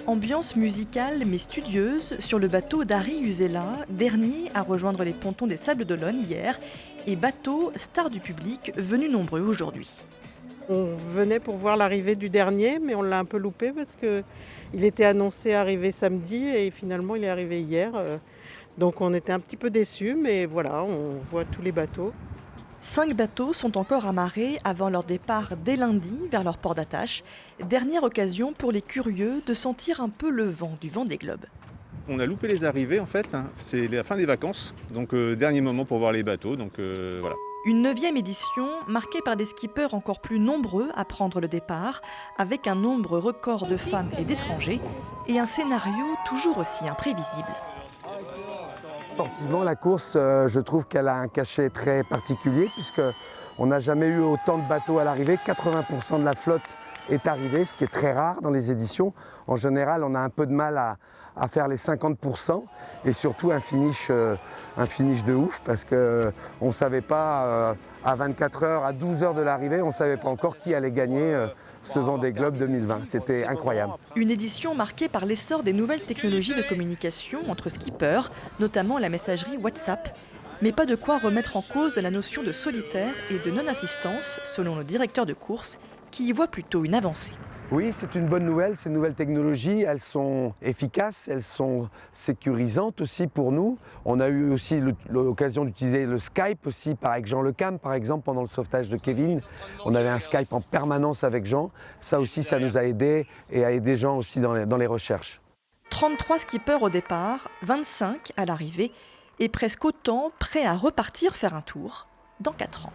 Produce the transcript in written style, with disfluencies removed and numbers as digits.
Ambiance musicale mais studieuse sur le bateau d'Harry Uzela, dernier à rejoindre les pontons des Sables d'Olonne hier, et bateau star du public venu nombreux aujourd'hui. On venait pour voir l'arrivée du dernier, mais on l'a un peu loupé parce qu'il était annoncé arriver samedi et finalement il est arrivé hier. Donc on était un petit peu déçus, mais voilà, on voit tous les bateaux. 5 bateaux sont encore amarrés avant leur départ dès lundi vers leur port d'attache. Dernière occasion pour les curieux de sentir un peu le vent du Vendée Globe. On a loupé les arrivées en fait, c'est la fin des vacances, donc dernier moment pour voir les bateaux, donc voilà. Une 9e édition marquée par des skippers encore plus nombreux à prendre le départ, avec un nombre record de femmes et d'étrangers, et un scénario toujours aussi imprévisible. Sportivement, la course, je trouve qu'elle a un cachet très particulier puisqu'on n'a jamais eu autant de bateaux à l'arrivée. 80% de la flotte est arrivée, ce qui est très rare dans les éditions. En général, on a un peu de mal à faire les 50% et surtout un finish de ouf parce qu'on ne savait pas à 24 heures, à 12 heures de l'arrivée, on ne savait pas encore qui allait gagner ce Vendée Globe 2020. C'était incroyable. Une édition marquée par l'essor des nouvelles technologies de communication entre skippers, notamment la messagerie WhatsApp. Mais pas de quoi remettre en cause la notion de solitaire et de non-assistance, selon le directeur de course, qui y voit plutôt une avancée. Oui, c'est une bonne nouvelle. Ces nouvelles technologies, elles sont efficaces, elles sont sécurisantes aussi pour nous. On a eu aussi l'occasion d'utiliser le Skype aussi avec Jean Lecam, par exemple, pendant le sauvetage de Kevin. On avait un Skype en permanence avec Jean. Ça aussi, ça nous a aidés et a aidé Jean aussi dans les recherches. 33 skippers au départ, 25 à l'arrivée, et presque autant prêts à repartir faire un tour dans 4 ans.